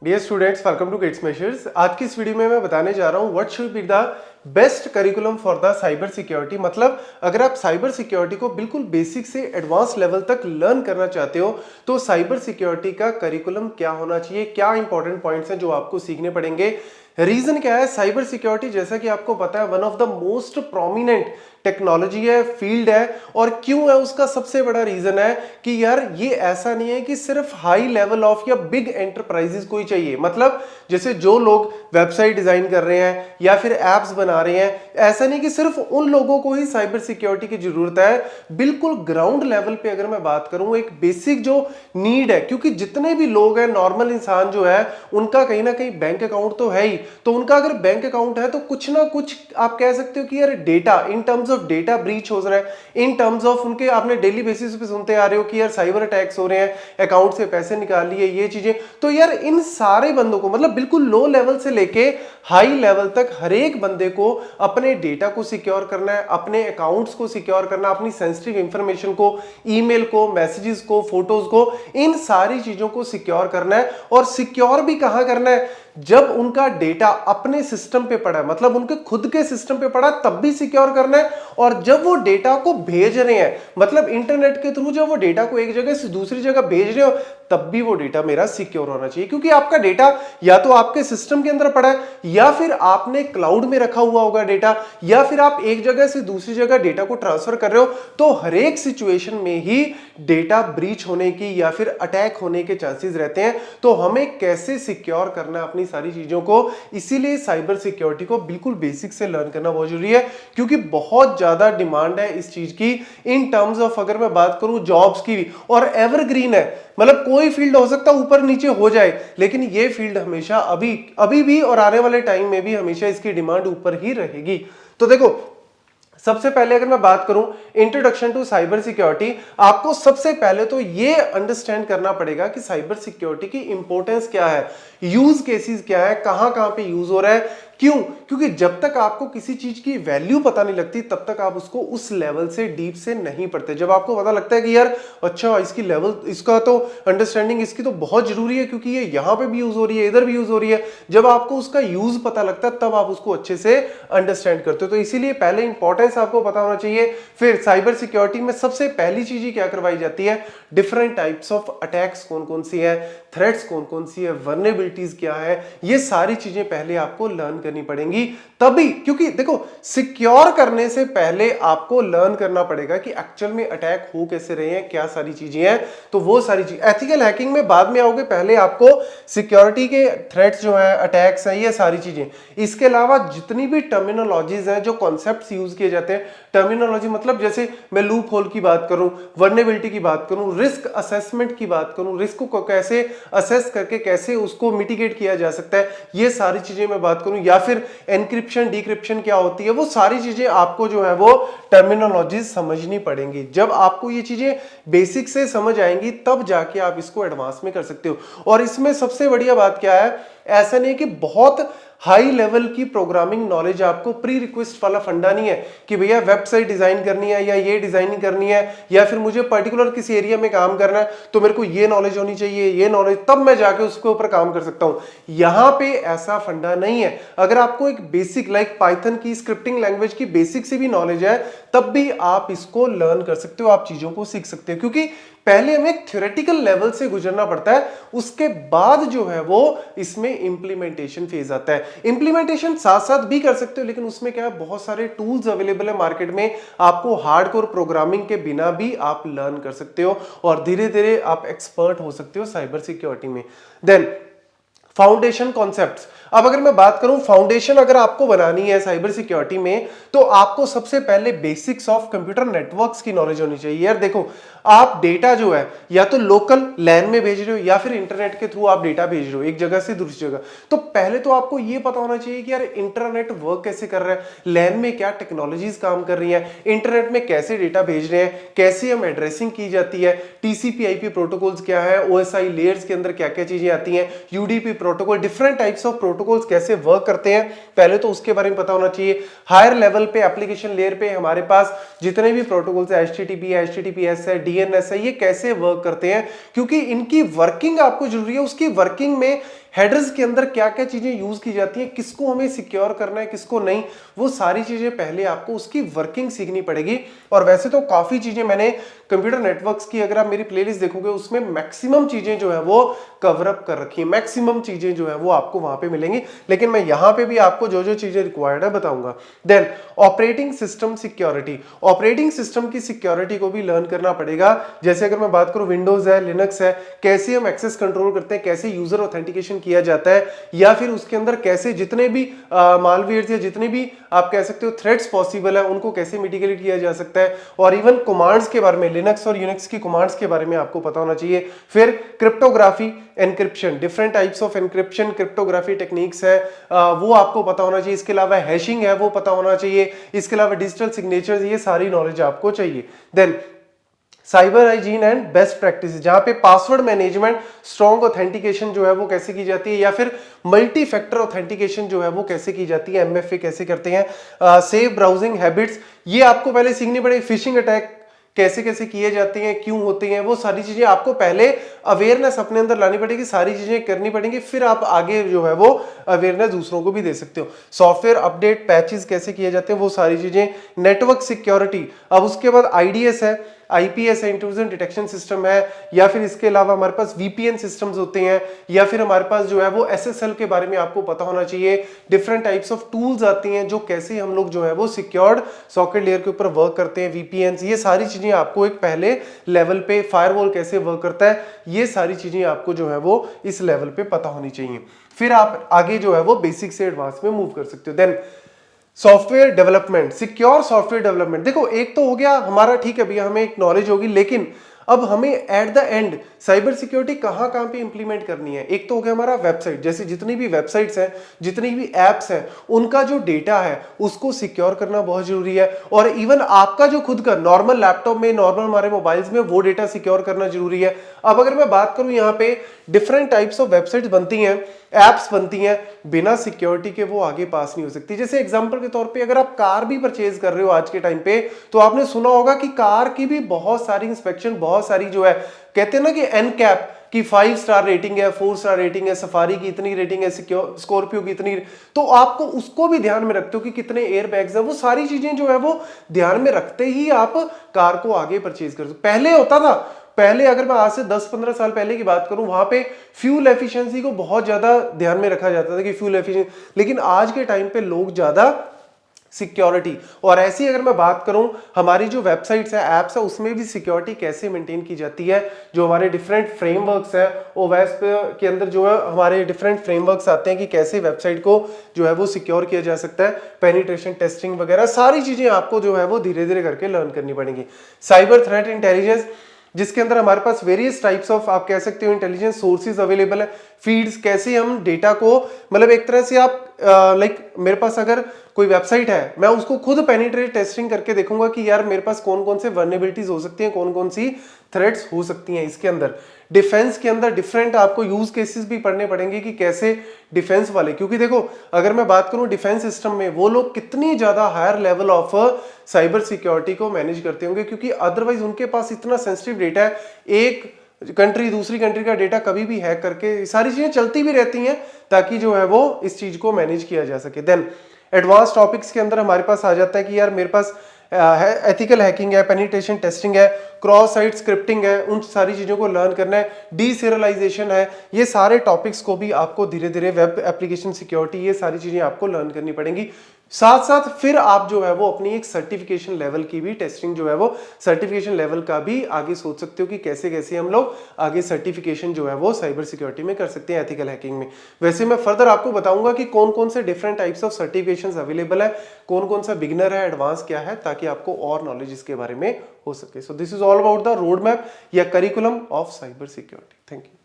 Dear students, welcome to Gate Smashers. आज की इस वीडियो में मैं बताने जा रहा हूँ what should be the best curriculum for the cyber security. मतलब अगर आप साइबर सिक्योरिटी को बिल्कुल बेसिक से एडवांस लेवल तक लर्न करना चाहते हो तो साइबर सिक्योरिटी का करिकुलम क्या होना चाहिए, क्या इंपॉर्टेंट पॉइंट्स हैं जो आपको सीखने पड़ेंगे। रीजन क्या है, साइबर सिक्योरिटी जैसा कि आपको पता है one of the most prominent technology है, फील्ड है। और क्यों है उसका सबसे बड़ा रीजन है कि यार ये ऐसा नहीं है कि सिर्फ हाई लेवल ऑफ या बिग एंटरप्राइजेस को ही चाहिए। मतलब जैसे जो लोग वेबसाइट डिजाइन कर रहे हैं या फिर एप्स बना रहे हैं, ऐसा नहीं कि सिर्फ उन लोगों को ही साइबर सिक्योरिटी की जरूरत है। बिल्कुल ग्राउंड लेवल पे अगर मैं बात करूं, एक बेसिक जो नीड है, क्योंकि जितने भी लोग हैं, नॉर्मल इंसान जो है, उनका कहीं ना कहीं बैंक अकाउंट तो है ही। तो उनका अगर बैंक अकाउंट है तो कुछ ना कुछ आप कह सकते हो कि यार data, in terms of data breach हो रहा है, इन टर्म्स ऑफ उनके, आपने डेली बेसिस पे सुनते आ रहे हो कि यार साइबर अटैक्स हो रहे हैं, अकाउंट से पैसे निकाल लिए, ये चीजें। तो यार इन सारे बंदों को, मतलब बिल्कुल लो लेवल से लेके हाई लेवल तक हर एक बंदे को अपने डेटा को सिक्योर करना है, अपने अकाउंट्स को सिक्योर करना, अपनी सेंसिटिव इंफॉर्मेशन को, ईमेल को, मैसेजेस को, फोटोज को, इन सारी चीजों को सिक्योर करना है। और सिक्योर भी कहां करना है, जब उनका डेटा अपने सिस्टम पे पड़ा है, मतलब उनके खुद के सिस्टम पे पड़ा है, तब भी सिक्योर करना है। और जब वो डेटा को भेज रहे हैं, मतलब इंटरनेट के थ्रू जब वो डेटा को एक जगह से दूसरी जगह भेज रहे हो, तब भी वो डेटा मेरा सिक्योर होना चाहिए। क्योंकि आपका डेटा या तो आपके सिस्टम के अंदर पड़ा है, या फिर आपने क्लाउड में रखा हुआ होगा डेटा, या फिर आप एक जगह से दूसरी जगह डेटा को ट्रांसफर कर रहे हो। तो हर एक सिचुएशन में ही डेटा ब्रीच होने की या फिर अटैक होने के चांसेस रहते हैं। तो हमें कैसे सिक्योर करना है अपनी सारी चीजों को, इसीलिए साइबर सिक्योरिटी को बिल्कुल बेसिक से लर्न करना बहुत जरूरी है। क्योंकि बहुत ज्यादा डिमांड है इस चीज की, इन टर्म्स ऑफ अगर मैं बात करूं जॉब्स की भी, और एवरग्रीन है। मतलब कोई फील्ड हो सकता है ऊपर नीचे हो जाए, लेकिन ये फील्ड हमेशा अभी भी और आने वाले टाइम में भी हमेशा इसकी डिमांड ऊपर ही रहेगी। तो देखो, सबसे पहले अगर मैं बात करूं इंट्रोडक्शन टू साइबर सिक्योरिटी, आपको सबसे पहले तो ये अंडरस्टैंड करना पड़ेगा कि साइबर सिक्योरिटी की इंपॉर्टेंस क्या है, यूज केसेस क्या है, कहां कहां पे यूज हो रहा है, क्यों। क्योंकि जब तक आपको किसी चीज की वैल्यू पता नहीं लगती, तब तक आप उसको उस लेवल से डीप से नहीं पढ़ते। जब आपको पता लगता है कि यार अच्छा इसकी लेवल, इसका तो अंडरस्टैंडिंग इसकी तो बहुत जरूरी है क्योंकि ये यहां पे भी यूज हो रही है, इधर भी यूज हो रही है, जब आपको उसका यूज पता लगता है तब आप उसको अच्छे से अंडरस्टैंड करते हो। तो इसीलिए पहले इंपॉर्टेंस आपको पता होना चाहिए। फिर साइबर सिक्योरिटी में सबसे पहली चीज ही क्या करवाई जाती है, डिफरेंट टाइप्स ऑफ अटैक्स कौन कौन सी है, थ्रेट्स कौन कौन सी है, वल्नरेबिलिटीज क्या है, ये सारी चीजें पहले आपको लर्न करनी पड़ेंगी तभी। क्योंकि देखो, सिक्योर करने से पहले आपको लर्न करना पड़ेगा कि एक्चुअल में अटैक हो कैसे रहे हैं, क्या सारी चीजें हैं। तो वो सारी चीज एथिकल हैकिंग में बाद में आओगे, पहले आपको सिक्योरिटी के थ्रेट्स जो है, अटैक्स है, ये सारी चीजें। इसके अलावा जितनी भी टर्मिनोलॉजीज हैं, जो कॉन्सेप्ट्स यूज किए जाते हैं, टर्मिनोलॉजी मतलब जैसे मैं लूप होल की बात करूं, वल्नरेबिलिटी की बात करूं, रिस्क असेसमेंट की बात करूं, रिस्क को कैसे असेस करके कैसे उसको मिटिगेट किया जा सकता है, ये सारी चीजें मैं बात करूं, या फिर एनक्रिप्शन डिक्रिप्शन क्या होती है, वो सारी चीजें आपको जो है वो टर्मिनोलॉजी समझनी पड़ेंगी। जब आपको ये चीजें बेसिक से समझ आएंगी तब जाके आप इसको एडवांस में कर सकते हो। और इसमें सबसे बढ़िया बात क्या है, ऐसा नहीं कि बहुत हाई लेवल की प्रोग्रामिंग नॉलेज आपको, प्री रिक्वेस्ट वाला फंडा नहीं है कि भैया वेबसाइट डिजाइन करनी है या ये डिजाइनिंग करनी है, या फिर मुझे पर्टिकुलर किसी एरिया में काम करना है तो मेरे को ये नॉलेज होनी चाहिए, ये नॉलेज, तब मैं जाके उसके ऊपर काम कर सकता हूं। यहां पे ऐसा फंडा नहीं है। अगर आपको एक बेसिक लाइक पाइथन की स्क्रिप्टिंग लैंग्वेज की बेसिक से भी नॉलेज है, तब भी आप इसको लर्न कर सकते हो, आप चीजों को सीख सकते हो। क्योंकि पहले हमें थ्योरेटिकल लेवल से गुजरना पड़ता है, उसके बाद जो है वो इसमें इंप्लीमेंटेशन फेज आता है। इंप्लीमेंटेशन साथ साथ भी कर सकते हो, लेकिन उसमें क्या है, बहुत सारे टूल्स अवेलेबल है मार्केट में, आपको हार्डकोर प्रोग्रामिंग के बिना भी आप लर्न कर सकते हो और धीरे धीरे आप एक्सपर्ट हो सकते हो साइबर सिक्योरिटी में। Then foundation concepts. अब अगर मैं बात करूं, फाउंडेशन अगर आपको बनानी है साइबर सिक्योरिटी में, तो आपको सबसे पहले बेसिक्स ऑफ कंप्यूटर नेटवर्क्स की नॉलेज होनी चाहिए। यार देखो, आप डेटा जो है या तो लोकल लैन में भेज रहे हो या फिर इंटरनेट के थ्रू आप डेटा भेज रहे हो एक जगह से दूसरी जगह, तो पहले तो आपको यह पता होना चाहिए कि यार इंटरनेट वर्क कैसे कर रहा है, लैन में क्या टेक्नोलॉजीज काम कर रही है, इंटरनेट में कैसे डेटा भेज रहे हैं, कैसे हम एड्रेसिंग की जाती है, टीसीपी आईपी प्रोटोकॉल्स क्या है, ओएसआई लेयर्स के अंदर क्या क्या चीजें आती हैं, UDP protocol, different types of protocols कैसे वर्क करते हैं, पहले तो उसके बारे में पता होना चाहिए। हायर लेवल पे, एप्लीकेशन लेयर पे हमारे पास जितने भी प्रोटोकॉल्स है, एचटीटीपी है, एचटीटीपीएस है, डीएनएस है, ये कैसे वर्क करते हैं, क्योंकि इनकी वर्किंग आपको जरूरी है। उसकी वर्किंग में हेडर्स के अंदर क्या क्या चीजें यूज की जाती हैं, किसको हमें सिक्योर करना है किसको नहीं, वो सारी चीजें पहले आपको उसकी वर्किंग सीखनी पड़ेगी। और वैसे तो काफी चीजें मैंने कंप्यूटर नेटवर्क्स की, अगर आप मेरी प्लेलिस्ट देखोगे उसमें मैक्सिमम चीजें जो है वो कवर अप कर रखी है, मैक्सिमम चीजें जो है वो आपको वहां पे मिलेंगी, लेकिन मैं यहां पे भी आपको जो जो चीजें रिक्वायर्ड है बताऊंगा। Then operating system security, operating system की सिक्योरिटी को भी लर्न करना पड़ेगा। जैसे अगर मैं बात करूं विंडोज है, लिनक्स है, कैसे हम एक्सेस कंट्रोल करते हैं, कैसे यूजर ऑथेंटिकेशन किया जाता है, या फिर उसके अंदर कैसे जितने भी मालवेयर या जितने भी आप कह सकते हो थ्रेट्स पॉसिबल है उनको कैसे मिटिगेट किया जा सकता है, और इवन कमांड्स के बारे में, लिनक्स और यूनिक्स की कमांड्स के बारे में आपको पता होना चाहिए। फिर cryptography, encryption, different types of encryption cryptography techniques है, वो आपको पता होना चाहिए। इसके अलावा हैशिंग है वो पता होना चाहिए। इसके अलावा डिजिटल सिग्नेचर्स, ये सारी नॉलेज आपको चाहिए। Then cyber hygiene and best practice, जहां पे पासवर्ड मैनेजमेंट, स्ट्रॉन्ग ऑथेंटिकेशन जो है वो कैसे की जाती है, या फिर मल्टी फैक्टर ऑथेंटिकेशन जो है वो कैसे की जाती है, एमएफए कैसे करते हैं, सेफ ब्राउजिंग हैबिट्स, ये आपको पहले सीखनी पड़ेगी। फिशिंग अटैक कैसे कैसे किए जाते हैं, क्यों होते हैं, वो सारी चीजें आपको पहले अवेयरनेस अपने अंदर लानी पड़ेगी, सारी चीजें करनी पड़ेंगी, फिर आप आगे जो है वो अवेयरनेस दूसरों को भी दे सकते हो। सॉफ्टवेयर अपडेट, पैचेस कैसे किए जाते हैं, वो सारी चीजें। नेटवर्क सिक्योरिटी, अब उसके बाद आईडीएस है, आईपीएस है, इंट्रूजन डिटेक्शन सिस्टम है, या फिर इसके अलावा हमारे पास वीपीएन सिस्टम्स होते हैं, या फिर हमारे पास जो है वो एसएसएल के बारे में आपको पता होना चाहिए। डिफरेंट टाइप्स ऑफ टूल्स आती हैं जो कैसे हम लोग जो है वो सिक्योर्ड सॉकेट लेयर के ऊपर वर्क करते हैं, वीपीएन, ये सारी चीजें आपको एक पहले लेवल पे, फायरवॉल कैसे वर्क करता है, ये सारी चीजें आपको जो है वो इस लेवल पे पता होनी चाहिए। फिर आप आगे जो है वो बेसिक से एडवांस में मूव कर सकते हो। Then software development, secure software development. देखो एक तो हो गया हमारा, ठीक है भैया हमें एक नॉलेज होगी, लेकिन अब हमें at the end cyber security कहां कहां पे इंप्लीमेंट करनी है। एक तो हो गया हमारा वेबसाइट, जैसे जितनी भी वेबसाइट्स हैं, जितनी भी एप्स हैं, उनका जो डेटा है उसको सिक्योर करना बहुत जरूरी है। और इवन आपका जो खुद का नॉर्मल लैपटॉप में, नॉर्मल हमारे मोबाइल्स में वो डेटा सिक्योर करना जरूरी है। अब अगर मैं बात करूं, यहाँ पे डिफरेंट टाइप्स ऑफ वेबसाइट्स बनती हैं, एप्स बनती हैं, बिना सिक्योरिटी के वो आगे पास नहीं हो सकती। जैसे एग्जांपल के तौर पे अगर आप कार भी परचेज कर रहे हो आज के टाइम पे, तो आपने सुना होगा कि कार की भी बहुत सारी इंस्पेक्शन, बहुत सारी जो है, कहते हैं ना कि एनकैप की 5 स्टार रेटिंग है, 4 स्टार रेटिंग है, सफारी की इतनी रेटिंग है, स्कॉर्पियो की इतनी, तो आपको उसको भी ध्यान में रखते हो कि कितने एयर बैग्स है, वो सारी चीजें जो है वो ध्यान में रखते ही आप कार को आगे परचेज कर सकते। पहले होता था, पहले अगर मैं आज से 10-15 साल पहले की बात करूं, वहां पे फ्यूल एफिशिएंसी को बहुत ज्यादा ध्यान में रखा जाता था कि फ्यूल एफिशिएंसी, लेकिन आज के टाइम पे लोग ज्यादा सिक्योरिटी, और ऐसी अगर मैं बात करूं हमारी जो वेबसाइट्स है, एप्स है, उसमें भी सिक्योरिटी कैसे मेंटेन की जाती है। जो हमारे डिफरेंट फ्रेमवर्क्स है, ओएस के अंदर जो है हमारे डिफरेंट फ्रेमवर्क्स आते हैं कि कैसे वेबसाइट को जो है वो सिक्योर किया जा सकता है, पेनिट्रेशन टेस्टिंग वगैरह सारी चीजें आपको जो है वो धीरे धीरे करके लर्न करनी पड़ेंगी। साइबर थ्रेट इंटेलिजेंस, जिसके अंदर हमारे पास वेरियस टाइप्स ऑफ, आप कह सकते हो, इंटेलिजेंस सोर्सेज अवेलेबल है, फीड्स, कैसे हम डेटा को, मतलब एक तरह से आप लाइक मेरे पास अगर कोई वेबसाइट है, मैं उसको खुद पेनिट्रेट टेस्टिंग करके देखूंगा कि यार मेरे पास कौन कौन से वर्नेबिलिटीज हो सकती हैं, कौन कौन सी थ्रेट्स हो सकती हैं। इसके अंदर डिफेंस के अंदर डिफरेंट आपको यूज केसेस भी पढ़ने पड़ेंगे कि कैसे डिफेंस वाले, क्योंकि देखो अगर मैं बात करूं डिफेंस सिस्टम में, वो लोग कितनी ज्यादा higher level of cyber security को मैनेज करते होंगे, क्योंकि अदरवाइज उनके पास इतना सेंसिटिव डेटा है, एक कंट्री दूसरी कंट्री का डेटा कभी भी हैक करके, सारी चीजें चलती भी रहती हैं ताकि जो है वो इस चीज को मैनेज किया जा सके। देन एडवांस टॉपिक्स के अंदर हमारे पास आ जाता है कि यार मेरे पास एथिकल हैकिंग है, पेनिट्रेशन टेस्टिंग है, क्रॉस साइट स्क्रिप्टिंग है, उन सारी चीजों को लर्न करना है, डीसीरियलाइजेशन है, ये सारे टॉपिक्स को भी आपको धीरे धीरे, वेब एप्लीकेशन सिक्योरिटी, ये सारी चीजें आपको लर्न करनी पड़ेंगी। साथ साथ फिर आप जो है वो अपनी एक सर्टिफिकेशन लेवल की भी टेस्टिंग जो है वो, सर्टिफिकेशन लेवल का भी आगे सोच सकते हो कि कैसे कैसे हम लोग आगे सर्टिफिकेशन जो है वो साइबर सिक्योरिटी में कर सकते हैं, एथिकल हैकिंग में। वैसे मैं फर्दर आपको बताऊंगा कि कौन कौन से different types of certifications available है, कौन कौन सा बिगिनर है, एडवांस क्या है, ताकि आपको और नॉलेज इसके बारे में हो सके। So this is all about the road map या curriculum of cyber security. Thank you.